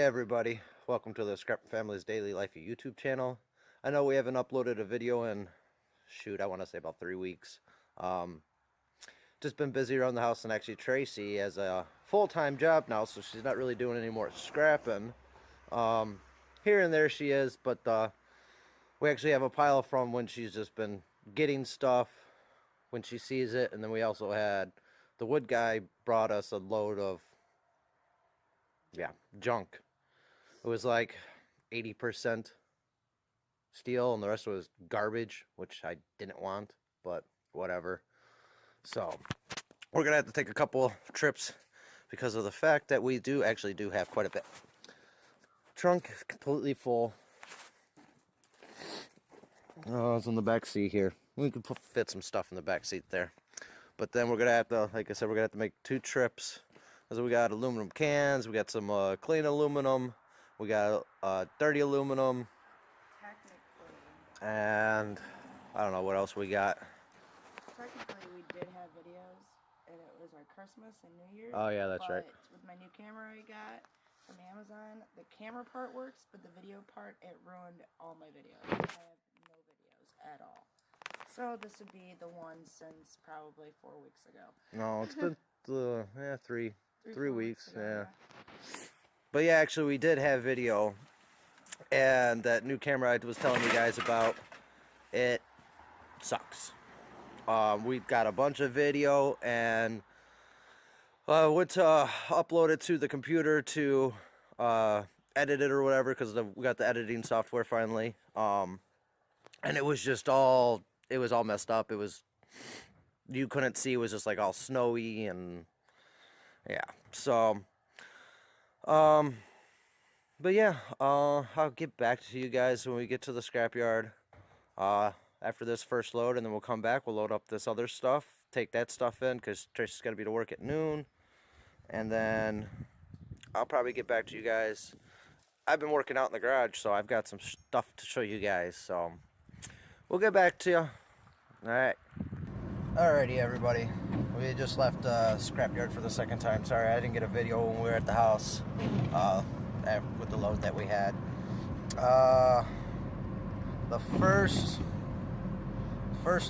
everybody, welcome to the Scrap Family's Daily Life YouTube channel. I know we haven't uploaded a video in, I want to say about 3 weeks. Just been busy around the house, and actually Tracy has a full-time job now, so she's not really doing any more scrapping. Here and there she is, but we actually have a pile from when she's just been getting stuff when she sees it, and then we also had the wood guy brought us a load of junk. It was like 80% steel and the rest was garbage, which I didn't want, but whatever. So we're gonna have to take a couple trips because of the fact that we do have quite a bit. Trunk is completely full. Oh, it's in the back seat here. We could fit some stuff in the back seat there. But then we're gonna have to, like I said, we're gonna have to make 2 trips. So we got aluminum cans, we got some clean aluminum, we got dirty aluminum, Technically. and I don't know what else we got. Technically, we did have videos, and it was our Christmas and New Year's. Oh yeah, that's right. With my new camera I got from Amazon, the camera part works, but the video part, it ruined all my videos. I have no videos at all. So this would be the one since probably 4 weeks ago. No, it's been 3 weeks, ago, yeah. But yeah, actually we did have video, and that new camera I was telling you guys about, it sucks. We got a bunch of video, and went to upload it to the computer to edit it or whatever, because we got the editing software finally, and it was just all messed up. It was, you couldn't see, it was just like all snowy, and yeah, so but yeah, I'll get back to you guys when we get to the scrapyard after this first load, and then we'll come back, we'll load up this other stuff, take that stuff in, because Tracy's got to be to work at noon, and then I'll probably get back to you guys. I've been working out in the garage, so I've got some stuff to show you guys, so we'll get back to you. Alright. Alrighty, everybody. We just left scrapyard for the second time. Sorry, I didn't get a video when we were at the house with the load that we had. The first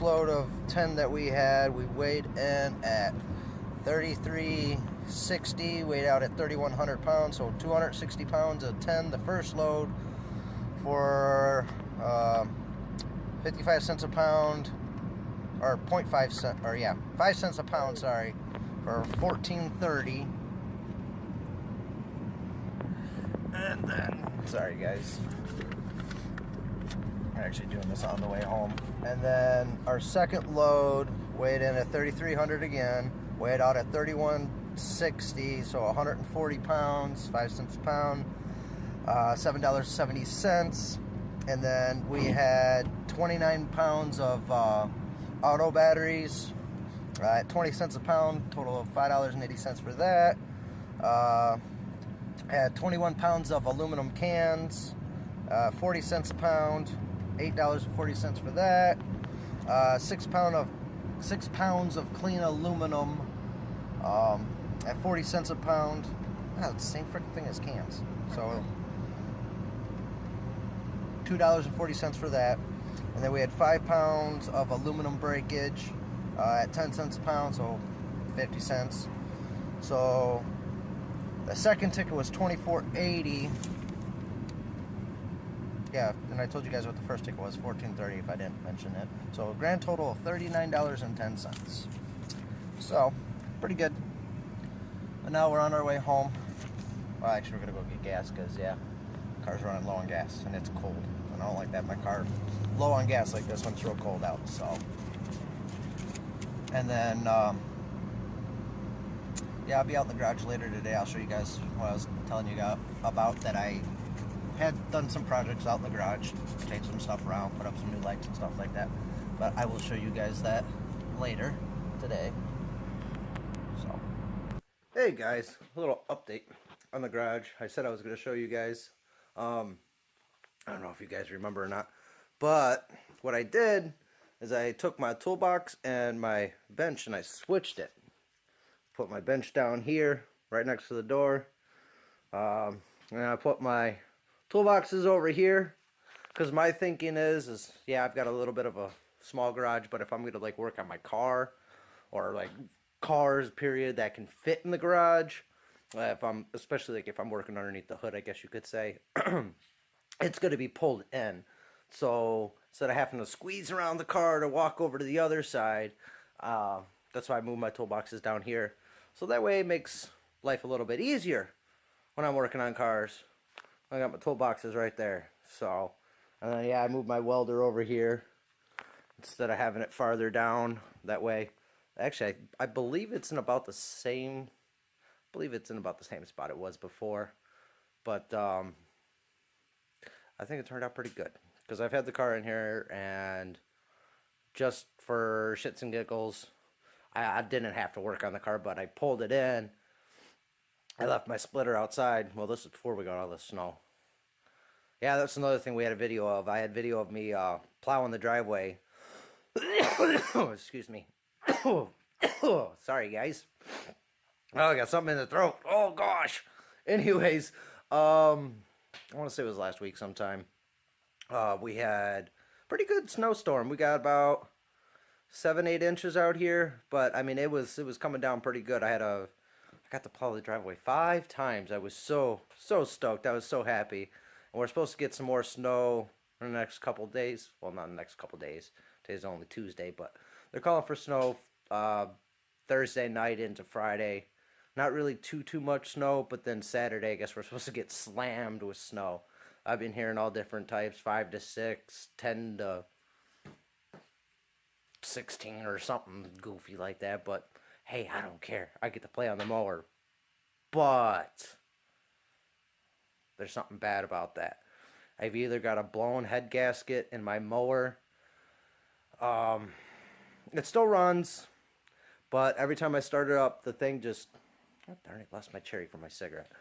load of 10 that we had, we weighed in at 3360, weighed out at 3,100 pounds, so 260 pounds of 10. The first load for 55 cents a pound, or 0.5 cent, or yeah, 5 cents a pound, sorry, for 1430. And then, sorry guys, I'm actually doing this on the way home. And then our second load weighed in at 3,300 again, weighed out at 3,160, so 140 pounds, 5 cents a pound, $7.70. And then we had 29 pounds of auto batteries at 20 cents a pound, total of $5.80 for that. Had 21 pounds of aluminum cans, 40 cents a pound, $8.40 for that. 6 pounds of clean aluminum at 40 cents a pound. It's the same freaking thing as cans. So $2.40 for that. And then we had 5 pounds of aluminum breakage at 10 cents a pound, so 50 cents. So the second ticket was $24.80. Yeah, and I told you guys what the first ticket was, $14.30 if I didn't mention it. So a grand total of $39.10. So, pretty good. But now we're on our way home. Well, actually we're gonna go get gas, because yeah, the car's running low on gas and it's cold. And I don't like that, my car low on gas like this when it's real cold out, so. And then, yeah, I'll be out in the garage later today. I'll show you guys what I was telling you about, that I had done some projects out in the garage, changed some stuff around, put up some new lights and stuff like that. But I will show you guys that later today. So, hey guys, a little update on the garage. I said I was going to show you guys. I don't know if you guys remember or not, but what I did is I took my toolbox and my bench and I switched it. Put my bench down here, right next to the door. And I put my toolboxes over here. Because my thinking is, yeah, I've got a little bit of a small garage, but if I'm going to, like, work on my car, or, like, cars, period, that can fit in the garage, especially, like, if I'm working underneath the hood, I guess you could say, it's going to be pulled in. So, instead of having to squeeze around the car to walk over to the other side, that's why I moved my toolboxes down here. So that way it makes life a little bit easier when I'm working on cars. I got my toolboxes right there. So, and then, yeah, I moved my welder over here instead of having it farther down. That way, actually, I believe it's in about the same. I believe it's in about the same spot it was before, but I think it turned out pretty good because I've had the car in here, and just for shits and giggles, I didn't have to work on the car, but I pulled it in. I left my splitter outside. Well, this is before we got all the snow. Yeah, that's another thing we had a video of. I had video of me plowing the driveway. Excuse me. Sorry, guys. Oh, I got something in the throat. Oh, gosh. Anyways, I want to say it was last week sometime. We had pretty good snowstorm. We got about 7-8 inches out here, but I mean it was coming down pretty good. I got to plow the driveway 5 times. I was so stoked. I was so happy. And we're supposed to get some more snow in the next couple days. Well, not in the next couple days. Today's only Tuesday, but they're calling for snow Thursday night into Friday. Not really too much snow, but then Saturday, I guess we're supposed to get slammed with snow. I've been hearing all different types, 5 to 6, 10 to 16 or something goofy like that, but hey, I don't care. I get to play on the mower. But there's something bad about that. I've either got a blown head gasket in my mower. It still runs, but every time I start it up, the thing just... Oh, darn it, lost my cherry for my cigarette.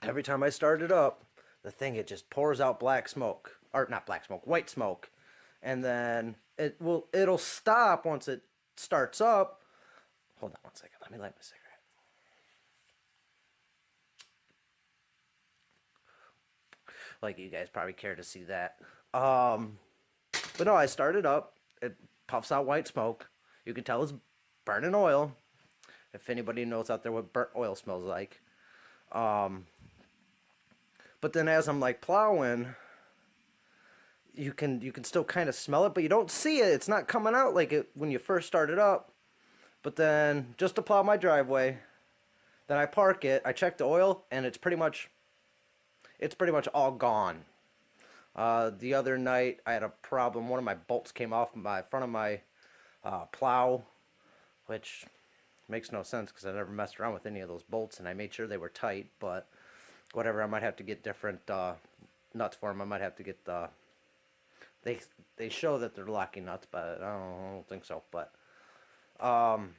Every time I start it up, the thing, it just pours out black smoke. Or not black smoke, white smoke. And then it'll stop once it starts up. Hold on one second, let me light my cigarette. Like, you guys probably care to see that. But no, I started up. It puffs out white smoke. You can tell it's burning oil. If anybody knows out there what burnt oil smells like. But then as I'm like plowing, you can still kind of smell it, but you don't see it. It's not coming out like it when you first start it up. But then just to plow my driveway, then I park it. I check the oil, and it's pretty much all gone. The other night I had a problem. One of my bolts came off my front of my plow, which makes no sense because I never messed around with any of those bolts, and I made sure they were tight. But whatever, I might have to get different nuts for them. I might have to get the... They show that they're locking nuts, but I don't think so. But so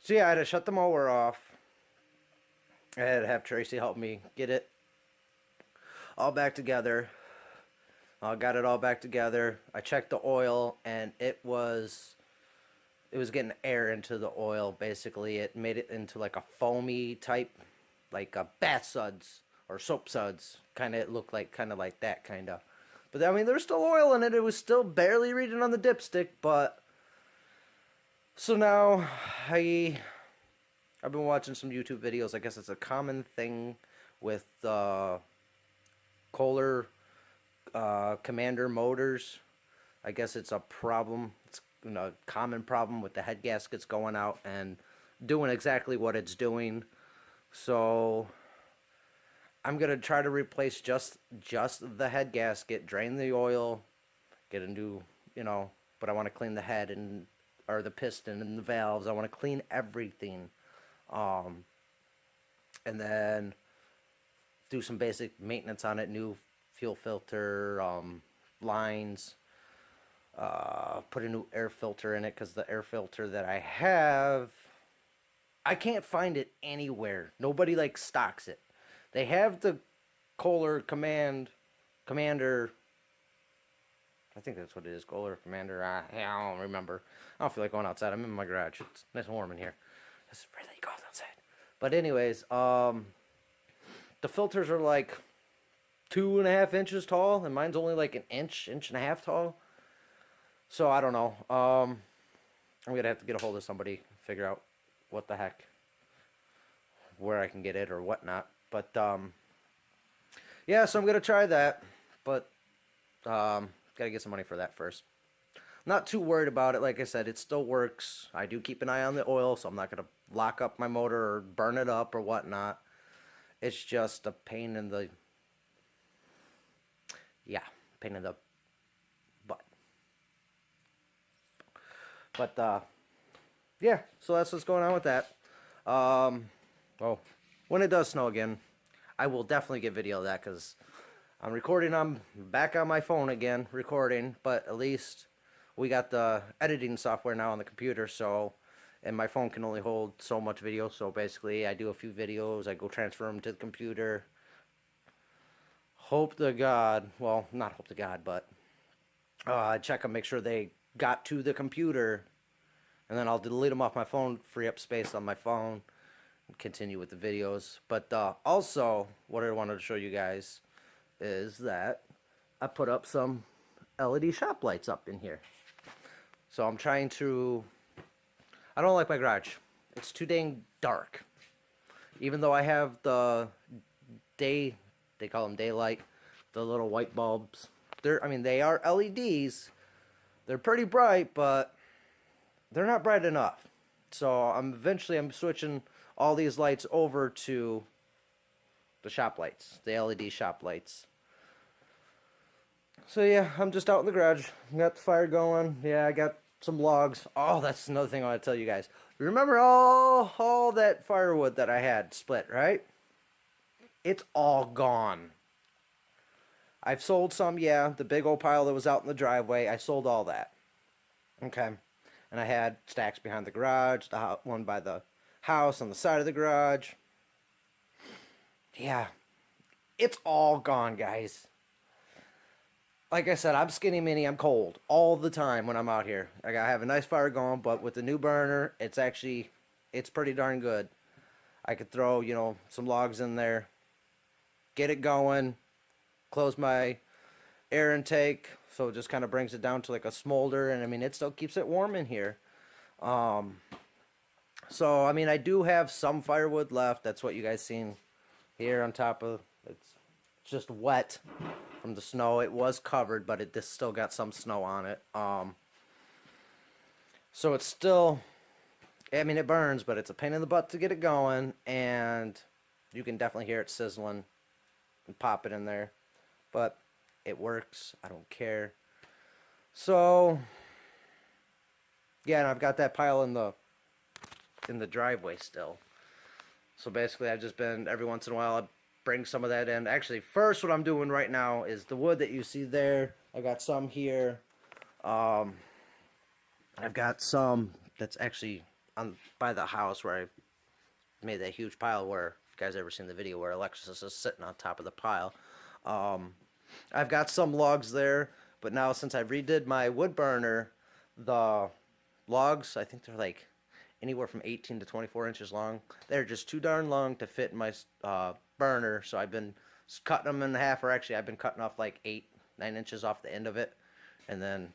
yeah, I had to shut the mower off. I had to have Tracy help me get it all back together. I got it all back together. I checked the oil, and it was getting air into the oil. Basically, it made it into like a foamy type, like a bath suds or soap suds. It looked like kind of like that kind of. But I mean, there's still oil in it. It was still barely reading on the dipstick, but so now I've been watching some YouTube videos. I guess it's a common thing with Kohler Commander motors. I guess it's a problem. It's a common problem with the head gaskets going out and doing exactly what it's doing. So I'm gonna try to replace just the head gasket, drain the oil, get a new, but I want to clean the head or the piston and the valves. I want to clean everything, and then do some basic maintenance on it, new fuel filter, lines, put a new air filter in it because the air filter that I have, I can't find it anywhere. Nobody stocks it. They have the Kohler Commander. I think that's what it is. Kohler Commander. I don't remember. I don't feel like going outside. I'm in my garage. It's nice and warm in here. It's really cold outside. But anyways, the filters are like 2.5 inches tall, and mine's only like an inch and a half tall. So I don't know. I'm gonna have to get a hold of somebody, figure out what the heck, where I can get it or whatnot. But yeah, so I'm gonna try that, but gotta get some money for that first. Not too worried about it. Like I said, it still works. I do keep an eye on the oil, so I'm not gonna lock up my motor or burn it up or whatnot. It's just a pain in the, yeah, pain in the butt. But yeah, so that's what's going on with that. Oh, when it does snow again, I will definitely get video of that, because I'm recording. I'm back on my phone again recording, but at least we got the editing software now on the computer, so, and my phone can only hold so much video. So basically I do a few videos, I go transfer them to the computer, hope to God, well, not hope to God, but I check them, make sure they got to the computer, and then I'll delete them off my phone, free up space on my phone, and continue with the videos. But also, what I wanted to show you guys is that I put up some LED shop lights up in here. So I'm trying to, I don't like my garage. It's too dang dark. Even though I have the day, they call them daylight, the little white bulbs. I mean, they are LEDs. They're pretty bright, but they're not bright enough. So I'm switching all these lights over to the shop lights, the LED shop lights. So yeah, I'm just out in the garage. Got the fire going. Yeah, I got some logs. Oh, that's another thing I want to tell you guys. Remember all that firewood that I had split, right? It's all gone. I've sold some, yeah. The big old pile that was out in the driveway, I sold all that. Okay. And I had stacks behind the garage, the one by the house on the side of the garage. Yeah. It's all gone, guys. Like I said, I'm skinny mini, I'm cold all the time when I'm out here. I have a nice fire going, but with the new burner, it's pretty darn good. I could throw, you know, some logs in there, get it going, close my air intake, so it just kind of brings it down to like a smolder, and I mean, it still keeps it warm in here. So, I mean, I do have some firewood left. That's what you guys seen here on top of, it's just wet from the snow. It was covered, but it just still got some snow on it. So it's still, I mean, it burns, but it's a pain in the butt to get it going, and you can definitely hear it sizzling and pop it in there, but it works. I don't care. So yeah, and I've got that pile in the driveway still. So basically, I've just been, every once in a while, I bring some of that in. Actually, first, what I'm doing right now is the wood that you see there. I got some here. I've got some that's actually by the house where I made that huge pile, where, if you guys ever seen the video where Alexis is sitting on top of the pile. I've got some logs there, but now since I redid my wood burner, the logs, I think they're like anywhere from 18 to 24 inches long. They're just too darn long to fit in my burner, so I've been cutting them in half, or actually I've been cutting off like 8-9 inches off the end of it, and then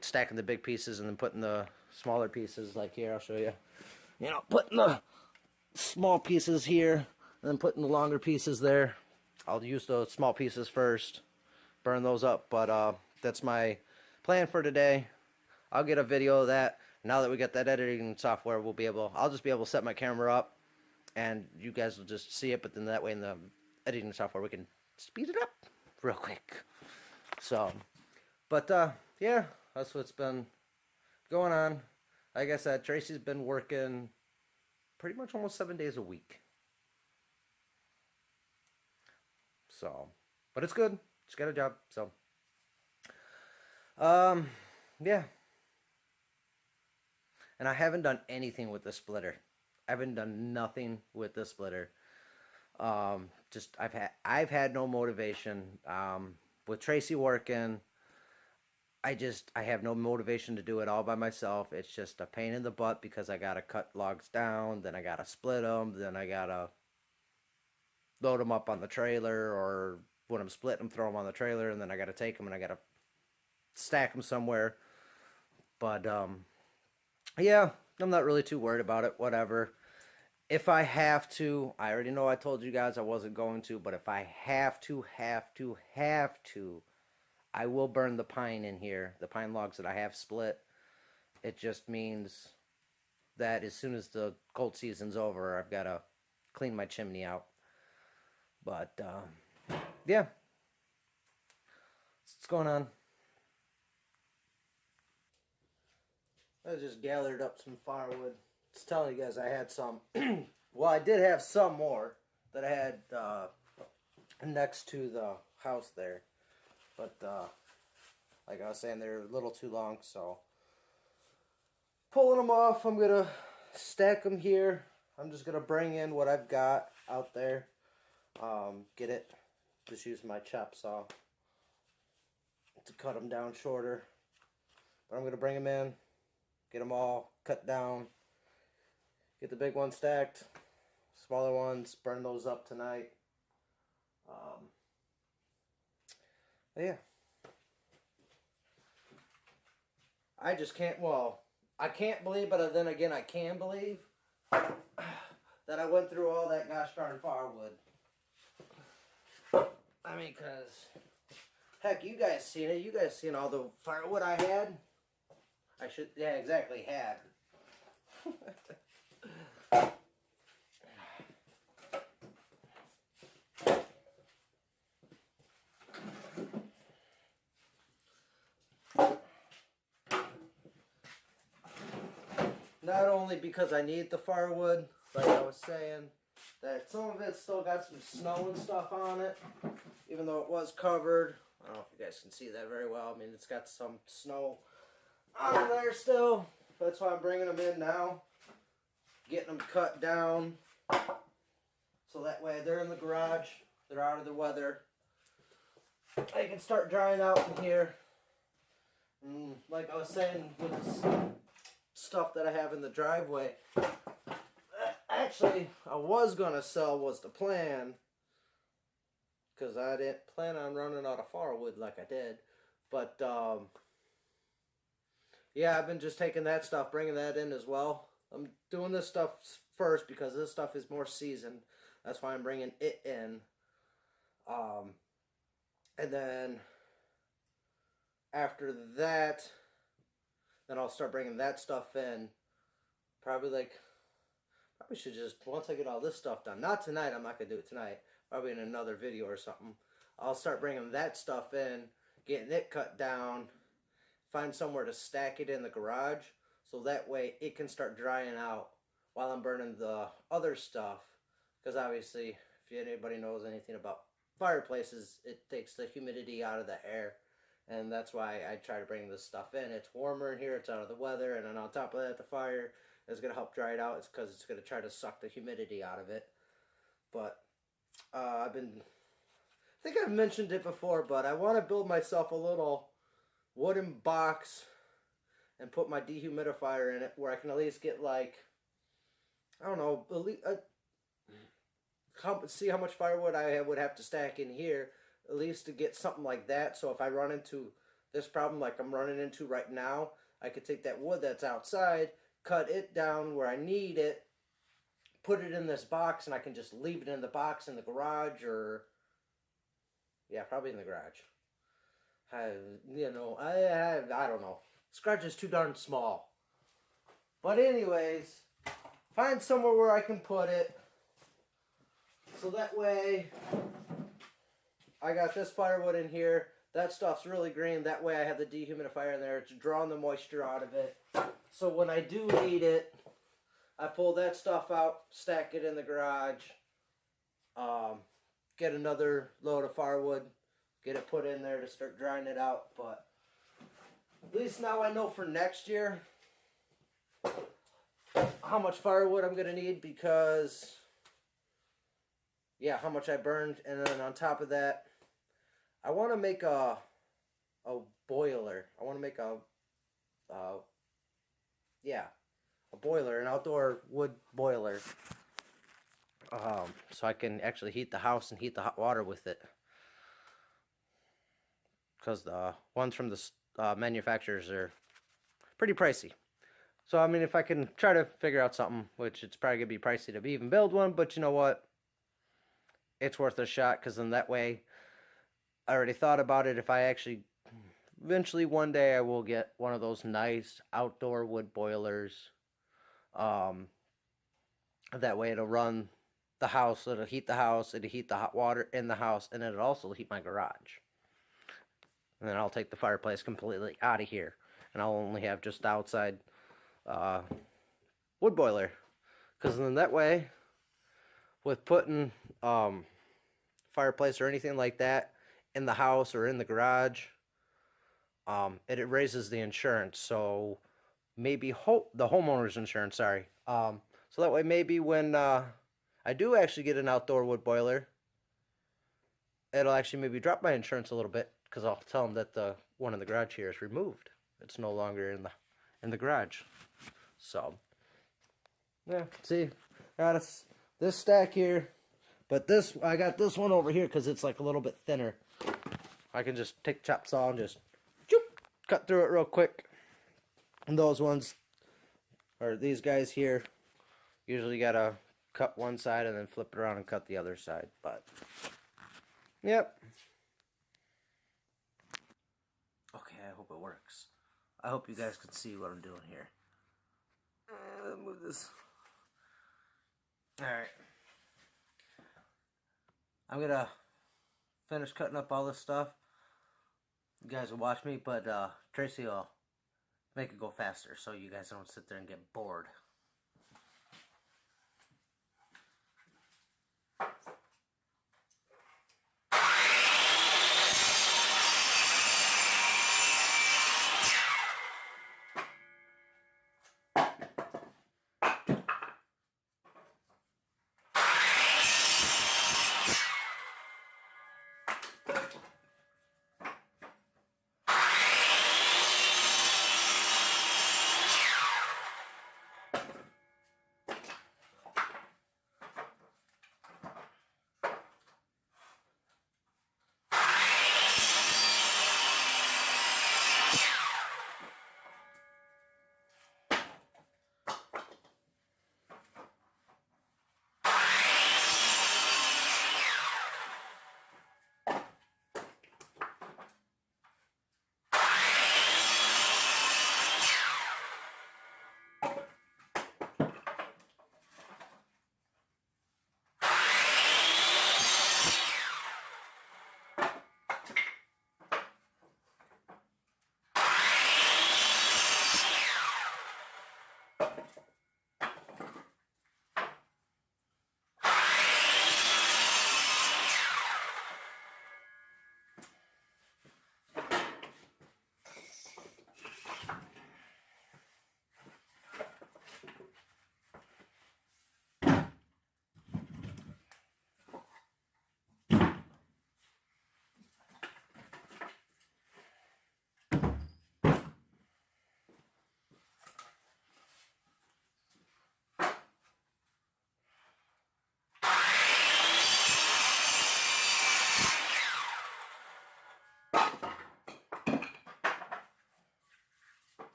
stacking the big pieces, and then putting the smaller pieces, like here, I'll show you. You know, putting the small pieces here, and then putting the longer pieces there. I'll use those small pieces first, burn those up, but that's my plan for today. I'll get a video of that. Now that we got that editing software, I'll just be able to set my camera up, and you guys will just see it, but then that way in the editing software we can speed it up real quick. So, but yeah, that's what's been going on. Like I said, Tracy's been working pretty much almost 7 days a week. So, but it's good. She's got a job, so. Yeah. And I haven't done anything with the splitter. I haven't done nothing with the splitter. Just I've had no motivation. With Tracy working, I have no motivation to do it all by myself. It's just a pain in the butt, because I gotta cut logs down, then I gotta split them, then I gotta load them up on the trailer, or when I'm splitting them, throw them on the trailer, and then I got to take them and I got to stack them somewhere. But yeah, I'm not really too worried about it. Whatever. If I have to, I already know I told you guys I wasn't going to, but if I have to, I will burn the pine in here, the pine logs that I have split. It just means that as soon as the cold season's over, I've got to clean my chimney out. But yeah, what's going on? I just gathered up some firewood. Just telling you guys I had some. Well, I did have some more that I had next to the house there. But like I was saying, they're a little too long, so pulling them off, I'm going to stack them here. I'm just going to bring in what I've got out there. Get it. Just use my chop saw to cut them down shorter. But I'm going to bring them in, get them all cut down, get the big ones stacked, smaller ones, burn those up tonight. Yeah. I just can't, well, I can't believe, but then again, I can believe that I went through all that gosh darn firewood. I mean, because, heck, you guys seen it. You guys seen all the firewood I had. Yeah, exactly, had. Not only because I need the firewood, like I was saying, that some of it's still got some snow and stuff on it, even though it was covered. I don't know if you guys can see that very well. I mean, it's got some snow on there still. That's why I'm bringing them in now, getting them cut down, so that way they're in the garage, they're out of the weather. They can start drying out in here. And like I was saying with this stuff that I have in the driveway, actually I was gonna sell, was the plan, because I didn't plan on running out of firewood like I did. But yeah, I've been just taking that stuff, bringing that in as well. I'm doing this stuff first because this stuff is more seasoned. That's why I'm bringing it in. And then after that, then I'll start bringing that stuff in. Probably should just, once I get all this stuff done. Not tonight, I'm not going to do it tonight. Probably in another video or something. I'll start bringing that stuff in, getting it cut down, find somewhere to stack it in the garage, so that way it can start drying out while I'm burning the other stuff. Because obviously, if anybody knows anything about fireplaces, it takes the humidity out of the air. And that's why I try to bring this stuff in. It's warmer in here, it's out of the weather, and then on top of that, the fire is going to help dry it out. It's because it's going to try to suck the humidity out of it. But I think I've mentioned it before, but I want to build myself a little wooden box and put my dehumidifier in it, where I can at least get, like, I don't know, see how much firewood I would have to stack in here, at least to get something like that. So if I run into this problem like I'm running into right now, I could take that wood that's outside, cut it down where I need it, put it in this box, and I can just leave it in the box in the garage, or yeah, probably in the garage. I don't know. This garage is too darn small. But anyways, find somewhere where I can put it, so that way I got this firewood in here. That stuff's really green. That way I have the dehumidifier in there. It's drawing the moisture out of it. So when I do need it, I pull that stuff out, stack it in the garage, get another load of firewood, get it put in there to start drying it out. But at least now I know for next year how much firewood I'm going to need, because, yeah, how much I burned. And then on top of that, I want to make a boiler. I want to make a boiler, an outdoor wood boiler. so I can actually heat the house and heat the hot water with it. Because the ones from the manufacturers are pretty pricey. So, I mean, if I can try to figure out something, which it's probably going to be pricey to even build one, but you know what? It's worth a shot, because then that way, I already thought about it. If I actually, eventually one day I will get one of those nice outdoor wood boilers. That way it'll run the house, it'll heat the house, it'll heat the hot water in the house, and it'll also heat my garage. And then I'll take the fireplace completely out of here, and I'll only have just the outside wood boiler. Because then that way, with putting fireplace or anything like that in the house or in the garage, it raises the insurance. So maybe the homeowner's insurance, sorry. So that way maybe when I do actually get an outdoor wood boiler, it'll actually maybe drop my insurance a little bit, because I'll tell them that the one in the garage here is removed. It's no longer in the garage. So yeah, see, got this stack here, but I got this one over here because it's like a little bit thinner. I can just take chop saw and just cut through it real quick. And those ones, or these guys here, usually gotta cut one side and then flip it around and cut the other side. But yep. Okay, I hope it works. I hope you guys can see what I'm doing here. Let's move this. Alright. I'm gonna finish cutting up all this stuff. You guys will watch me, but Tracy will make it go faster so you guys don't sit there and get bored.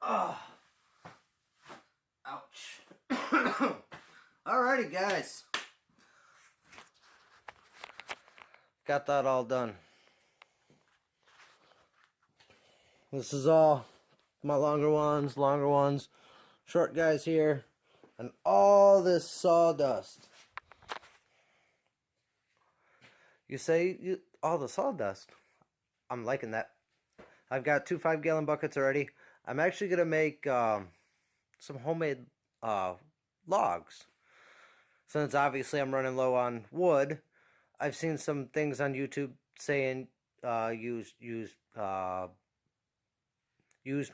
Oh, ouch. Alrighty, guys. Got that all done. This is all my longer ones, short guys here, and all this sawdust. You say all the sawdust. I'm liking that. I've got 2 5-gallon buckets already. I'm actually going to make some homemade logs. Since obviously I'm running low on wood, I've seen some things on YouTube saying use used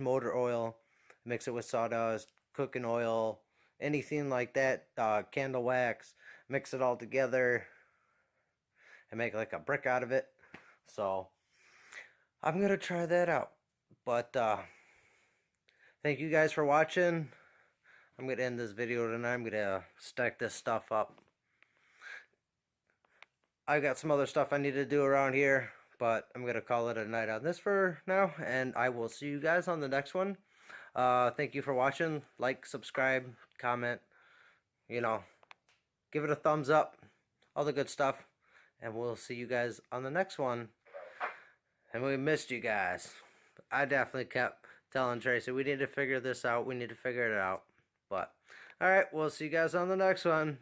motor oil, mix it with sawdust, cooking oil, anything like that, candle wax, mix it all together and make like a brick out of it. So I'm gonna try that out. But thank you guys for watching. I'm gonna end this video tonight. I'm gonna stack this stuff up. I got some other stuff I need to do around here, but I'm gonna call it a night on this for now, and I will see you guys on the next one. Thank you for watching. Like, subscribe, comment, you know, give it a thumbs up, all the good stuff, and we'll see you guys on the next one. And we missed you guys. I definitely kept telling Tracy, we need to figure this out, we need to figure it out. But, alright, we'll see you guys on the next one.